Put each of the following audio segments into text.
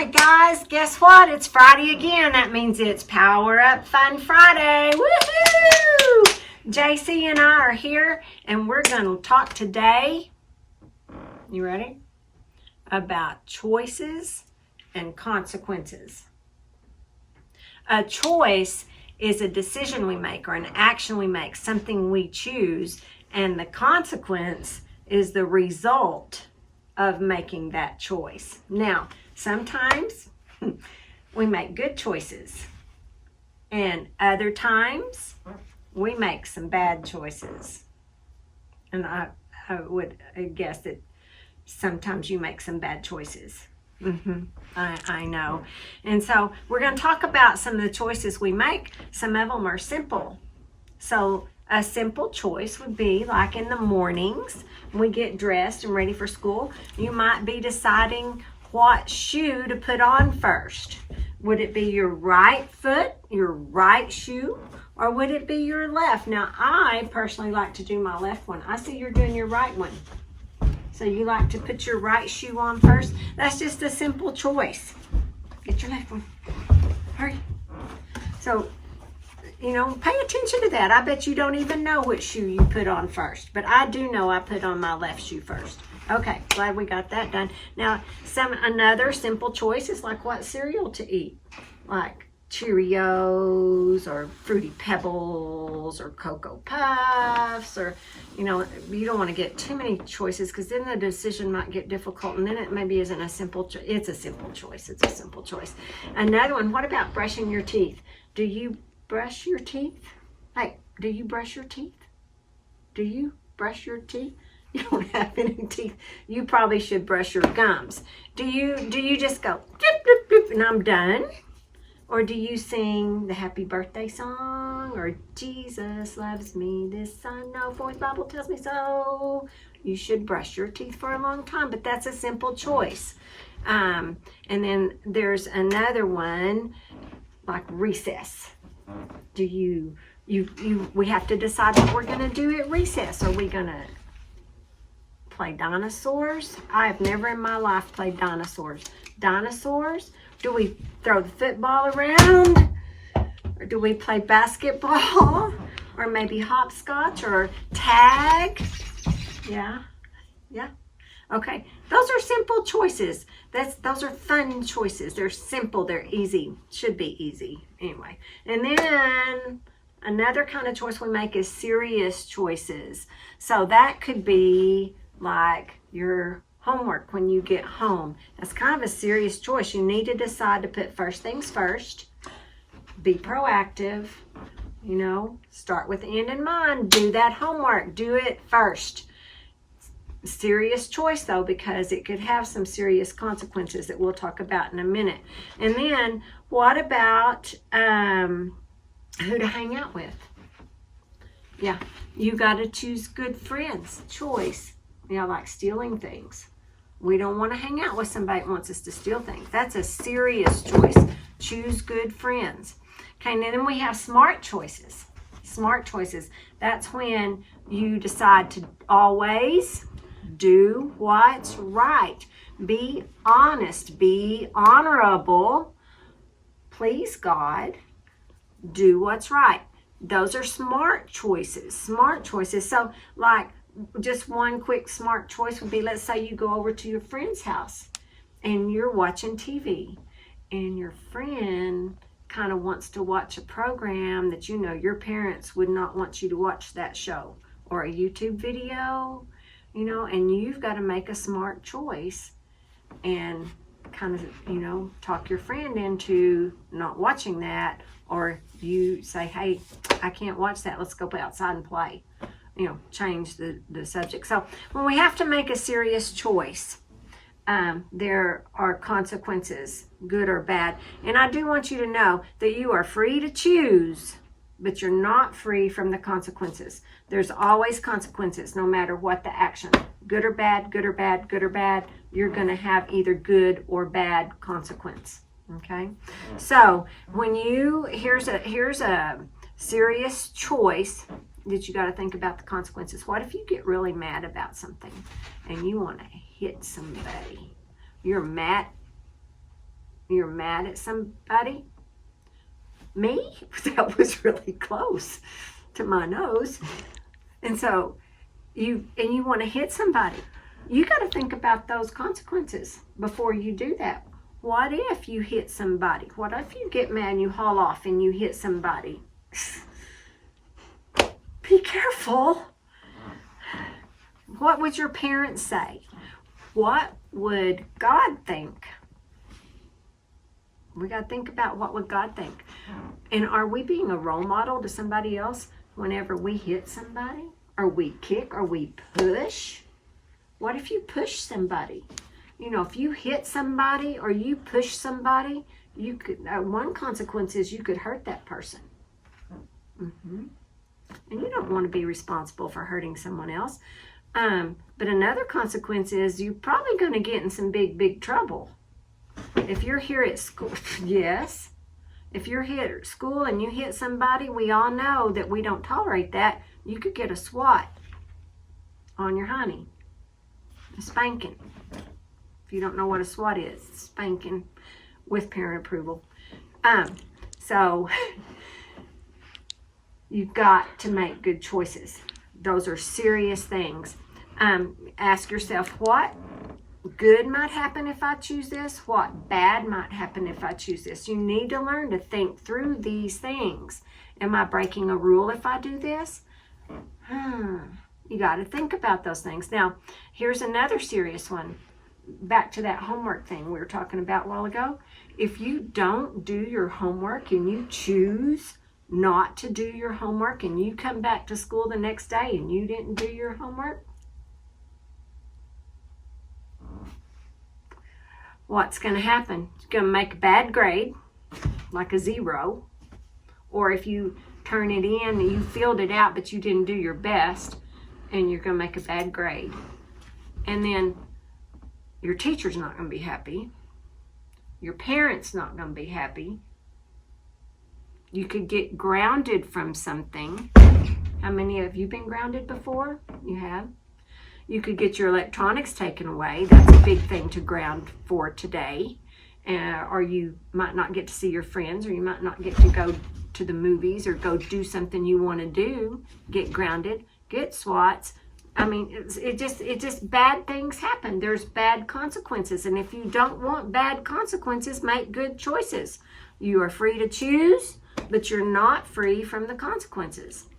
right, guys, guess what? It's Friday again. That means it's Power Up Fun Friday. Woohoo! JC and I are here, and we're going to talk today, you ready? About choices and consequences. A choice is a decision we make or an action we make, something we choose, and the consequence is the result of making that choice. Now, sometimes we make good choices, and other times we make some bad choices. And I would guess that sometimes you make some bad choices. I know. And so we're going to talk about some of the choices we make. Some of them are simple. So a simple choice would be like in the mornings, we get dressed and ready for school. You might be deciding what shoe to put on first. Would it be your right foot, your right shoe, or would it be your left? Now, I personally like to do my left one. I see you're doing your right one. So you like to put your right shoe on first? That's just a simple choice. Get your left one. Hurry. So, you know, pay attention to that. I bet you don't even know which shoe you put on first. But I do know I put on my left shoe first. Okay, glad we got that done. Now, another simple choice is like what cereal to eat. Like Cheerios or Fruity Pebbles or Cocoa Puffs, or, you know, you don't want to get too many choices because then the decision might get difficult, and then it maybe isn't a simple choice. It's a simple choice. It's a simple choice. Another one, what about brushing your teeth? Do you brush your teeth? Hey, do you brush your teeth? Do you brush your teeth? You don't have any teeth. You probably should brush your gums. Do you just go dip, dip, dip, and I'm done? Or do you sing the happy birthday song, or Jesus loves me, this I know, for his Bible tells me so? You should brush your teeth for a long time, but that's a simple choice. And then there's another one, like recess. We have to decide what we're going to do at recess. Are we going to play dinosaurs? I've never in my life played dinosaurs. Dinosaurs? Do we throw the football around? Or do we play basketball? Or maybe hopscotch or tag? Yeah. Okay, those are simple choices. Those are fun choices. They're simple, they're easy. Should be easy anyway. And then another kind of choice we make is serious choices. So that could be like your homework when you get home. That's kind of a serious choice. You need to decide to put first things first. Be proactive. You know, start with the end in mind. Do that homework. Do it first. Serious choice though, because it could have some serious consequences that we'll talk about in a minute. And then what about who to hang out with? Yeah, you got to choose good friends. Choice. Yeah, like stealing things. We don't want to hang out with somebody that wants us to steal things. That's a serious choice. Choose good friends. Okay, and then we have smart choices. Smart choices. That's when you decide to always do what's right. Be honest. Be honorable. Please God. Do what's right. Those are smart choices. Smart choices. So, like, just one quick smart choice would be, let's say you go over to your friend's house and you're watching TV, and your friend kind of wants to watch a program that you know your parents would not want you to watch, that show or a YouTube video, you know, and you've got to make a smart choice and kind of, you know, talk your friend into not watching that, or you say, hey, I can't watch that. Let's go outside and play. You know, change the subject. So when we have to make a serious choice, there are consequences, good or bad. And I do want you to know that you are free to choose, but you're not free from the consequences. There's always consequences, no matter what the action. Good or bad, good or bad, good or bad, you're going to have either good or bad consequence. Okay? So when here's a serious choice that you got to think about the consequences. What if you get really mad about something and you want to hit somebody? You're mad. you're mad at somebody. Me? That was really close to my nose. And so you want to hit somebody. You got to think about those consequences before you do that. What if you hit somebody? What if you get mad and you haul off and you hit somebody? Be careful. What would your parents say? What would God think? We got to think about what would God think. And are we being a role model to somebody else whenever we hit somebody? Or we kick, or we push? What if you push somebody? You know, if you hit somebody or you push somebody, you could, one consequence is you could hurt that person. And you don't want to be responsible for hurting someone else. But another consequence is you're probably going to get in some big trouble. If you're here at school, yes. If you're here at school and you hit somebody, we all know that we don't tolerate that. You could get a swat on your honey. A spanking. If you don't know what a swat is, spanking with parent approval. So you've got to make good choices. Those are serious things. Ask yourself, what good might happen if I choose this? What bad might happen if I choose this? You need to learn to think through these things. Am I breaking a rule if I do this? You got to think about those things. Now, here's another serious one. Back to that homework thing we were talking about a while ago. If you don't do your homework and you choose not to do your homework and you come back to school the next day and you didn't do your homework, what's going to happen? You're going to make a bad grade, like a 0. Or if you turn it in and you filled it out but you didn't do your best, and you're going to make a bad grade. And then your teacher's not going to be happy. Your parents not going to be happy. You could get grounded from something. How many of you been grounded before? You have. You could get your electronics taken away. That's a big thing to ground for today. Or you might not get to see your friends, or you might not get to go to the movies or go do something you want to do. Get grounded. Get swats. I mean, it just bad things happen. There's bad consequences. And if you don't want bad consequences, make good choices. You are free to choose, but you're not free from the consequences.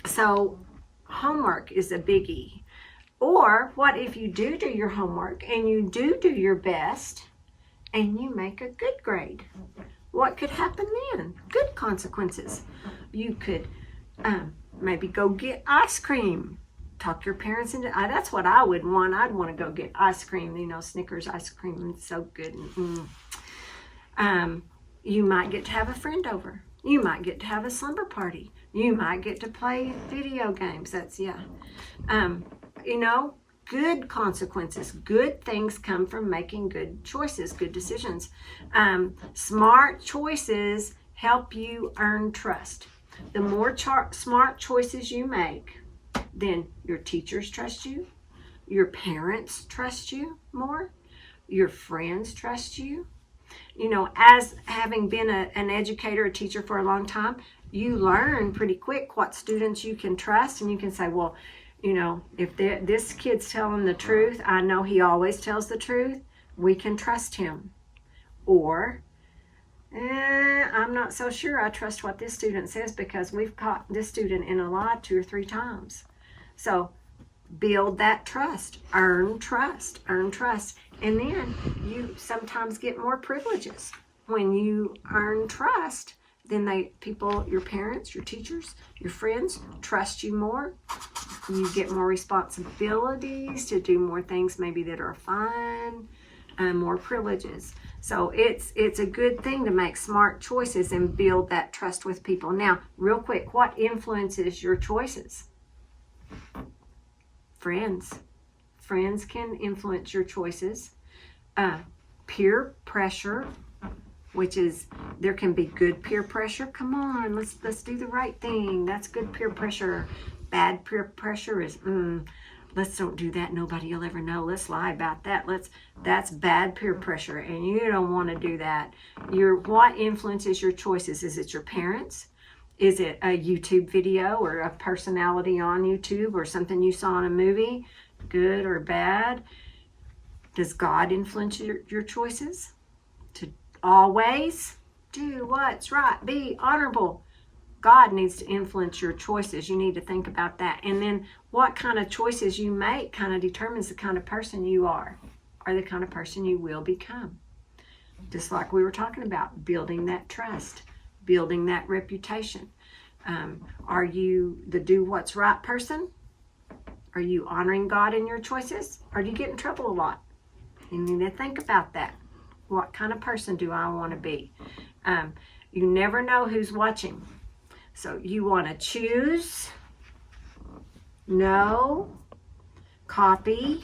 So homework is a biggie. Or what if you do your homework and you do your best and you make a good grade? What could happen then? Good consequences. You could maybe go get ice cream. Talk your parents into that's what I would want. I'd want to go get ice cream. You know, Snickers ice cream. It's so good. You might get to have a friend over. You might get to have a slumber party. You might get to play video games. You know, good consequences. Good things come from making good choices, good decisions. Smart choices help you earn trust. The more smart choices you make, then your teachers trust you, your parents trust you more, your friends trust you. You know, as having been an educator, a teacher for a long time, you learn pretty quick what students you can trust, and you can say, well, you know, if this kid's telling the truth, I know he always tells the truth, we can trust him. Or, I'm not so sure I trust what this student says because we've caught this student in a lie 2 or 3 times. So build that trust, earn trust. And then you sometimes get more privileges. When you earn trust, then your parents, your teachers, your friends trust you more. You get more responsibilities to do more things maybe that are fun, more privileges. So it's a good thing to make smart choices and build that trust with people. Now, real quick, what influences your choices? Friends. Friends can influence your choices. Peer pressure, which is, there can be good peer pressure. Come on, let's do the right thing. That's good peer pressure. Bad peer pressure is, let's don't do that. Nobody will ever know. Let's lie about that. That's bad peer pressure, and you don't want to do that. What influences your choices? Is it your parents? Is it a YouTube video or a personality on YouTube or something you saw in a movie, good or bad? Does God influence your choices? To always do what's right, be honorable. God needs to influence your choices. You need to think about that. And then what kind of choices you make kind of determines the kind of person you are, or the kind of person you will become. Just like we were talking about, building that trust, building that reputation. Are you the do what's right person? Are you honoring God in your choices? Or do you get in trouble a lot? You need to think about that. What kind of person do I want to be? You never know who's watching. So you want to choose, know, copy,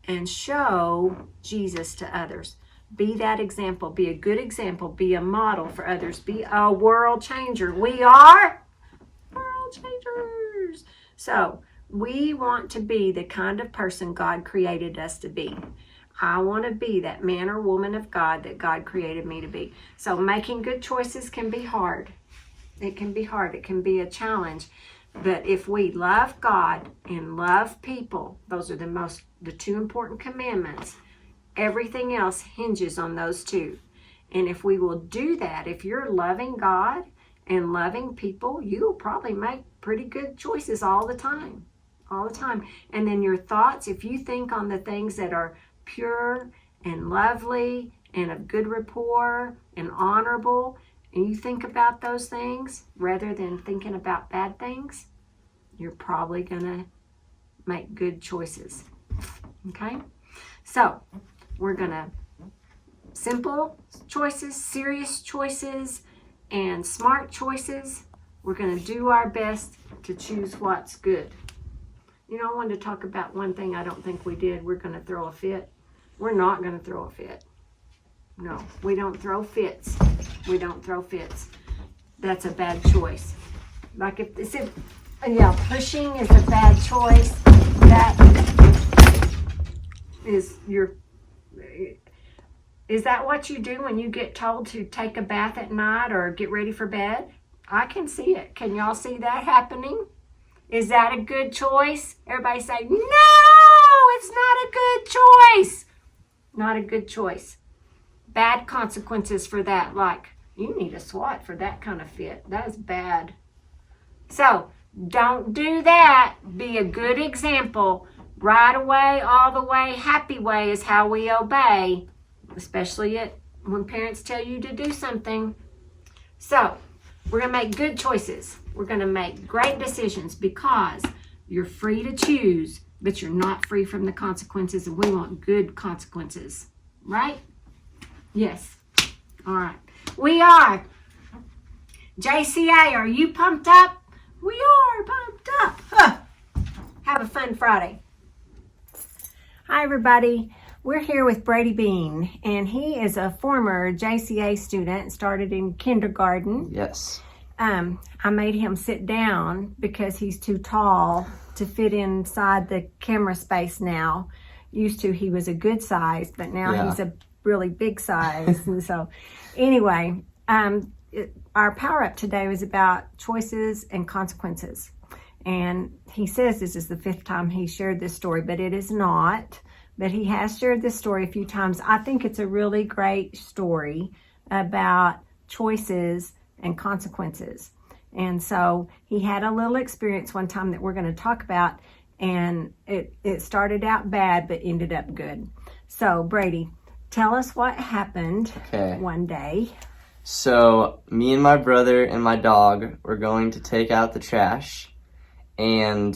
and show Jesus to others. Be that example. Be a good example. Be a model for others. Be a world changer. We are world changers. So we want to be the kind of person God created us to be. I want to be that man or woman of God that God created me to be. So making good choices can be hard. It can be hard. It can be a challenge. But if we love God and love people, those are the two important commandments. Everything else hinges on those two. And if we will do that, if you're loving God and loving people, you'll probably make pretty good choices all the time. All the time. And then your thoughts, if you think on the things that are pure and lovely and of good rapport and honorable, and you think about those things rather than thinking about bad things, you're probably going to make good choices. Okay? So, we're going to simple choices, serious choices, and smart choices. We're going to do our best to choose what's good. You know, I wanted to talk about one thing I don't think we did. We're going to throw a fit. We're not going to throw a fit. No, we don't throw fits. We don't throw fits. That's a bad choice. Like pushing is a bad choice. That is is that what you do when you get told to take a bath at night or get ready for bed? I can see it. Can y'all see that happening? Is that a good choice? Everybody say, no, it's not a good choice. Not a good choice. Bad consequences for that, like you need a SWAT for that kind of fit. That is bad. So don't do that. Be a good example. Right away, all the way, happy way is how we obey, especially when parents tell you to do something. So we're going to make good choices. We're going to make great decisions because you're free to choose, but you're not free from the consequences, and we want good consequences, right? Yes. All right. We are. JCA, are you pumped up? We are pumped up. Huh. Have a fun Friday. Hi, everybody. We're here with Brady Bean, and he is a former JCA student, started in kindergarten. Yes. I made him sit down because he's too tall to fit inside the camera space now. Used to, he was a good size, but now he's a really big size. And so anyway, our power up today was about choices and consequences. And he says this is the 5th time he shared this story, but it is not. But he has shared this story a few times. I think it's a really great story about choices and consequences. And so he had a little experience one time that we're going to talk about, and it started out bad but ended up good. So Brady, tell us what happened one day. So me and my brother and my dog were going to take out the trash, and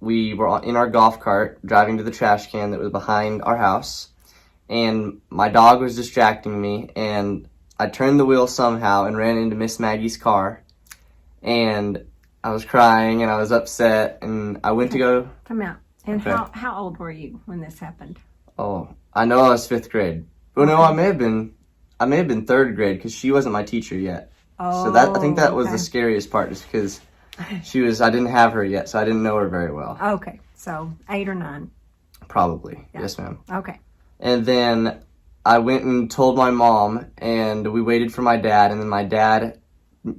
we were in our golf cart driving to the trash can that was behind our house, and my dog was distracting me, and I turned the wheel somehow and ran into Miss Maggie's car, and I was crying and I was upset, and I went to go... Come out. And how old were you when this happened? Oh, I know I was 5th grade. Well, no, I may have been 3rd grade because she wasn't my teacher yet. Oh, so I think that was the scariest part, just because I didn't have her yet, so I didn't know her very well. Okay. So 8 or 9. Probably. Yeah. Yes, ma'am. Okay. And then I went and told my mom, and we waited for my dad, and then my dad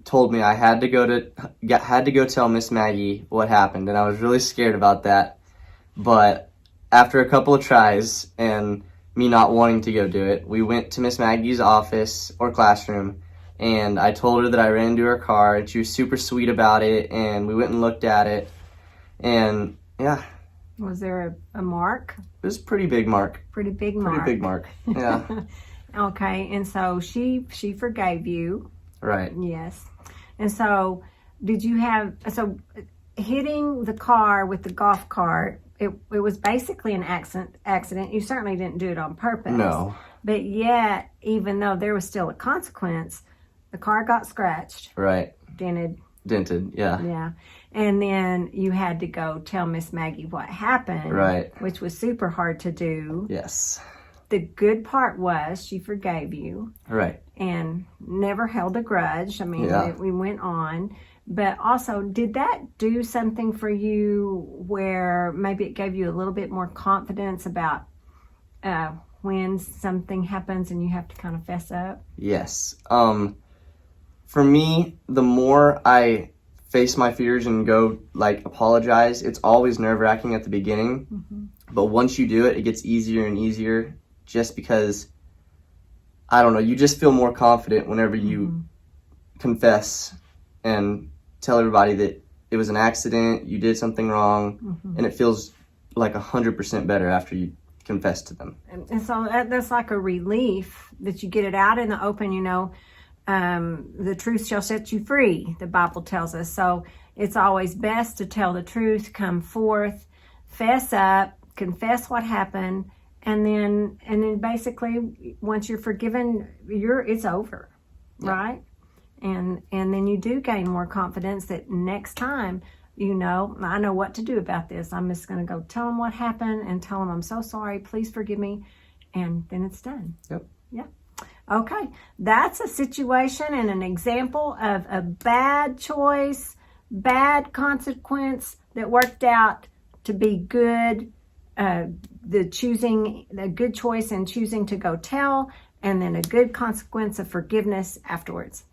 told me I had to go tell Miss Maggie what happened, and I was really scared about that. But after a couple of tries and me not wanting to go do it, we went to Miss Maggie's office or classroom, and I told her that I ran into her car, and she was super sweet about it, and we went and looked at it, and yeah, Was there a mark? it was a pretty big mark. Pretty big mark. Pretty big mark. Yeah. Okay, and so she forgave you. Right. Yes. And so hitting the car with the golf cart, it was basically an accident. You certainly didn't do it on purpose. No. But yet, even though there was still a consequence, the car got scratched, Right. dented. Yeah. Yeah. And then you had to go tell Miss Maggie what happened. Right. Which was super hard to do. Yes. The good part was she forgave you. Right. And never held a grudge. I mean, Yeah. we went on. But also, did that do something for you where maybe it gave you a little bit more confidence about when something happens and you have to kind of fess up? Yes. For me, the more I face my fears and go apologize, it's always nerve-wracking at the beginning. Mm-hmm. But once you do it, it gets easier and easier just because, I don't know, you just feel more confident whenever you confess and tell everybody that it was an accident, you did something wrong, and it feels like 100% better after you confess to them. And so that's like a relief that you get it out in the open, the truth shall set you free, the Bible tells us. So it's always best to tell the truth, come forth, fess up, confess what happened, and then basically once you're forgiven, it's over, right? And then you do gain more confidence that next time, I know what to do about this. I'm just going to go tell them what happened and tell them I'm so sorry, please forgive me, and then it's done. Yep. Yeah. Okay, that's a situation and an example of a bad choice, bad consequence that worked out to be good. The good choice in choosing to go tell, and then a good consequence of forgiveness afterwards.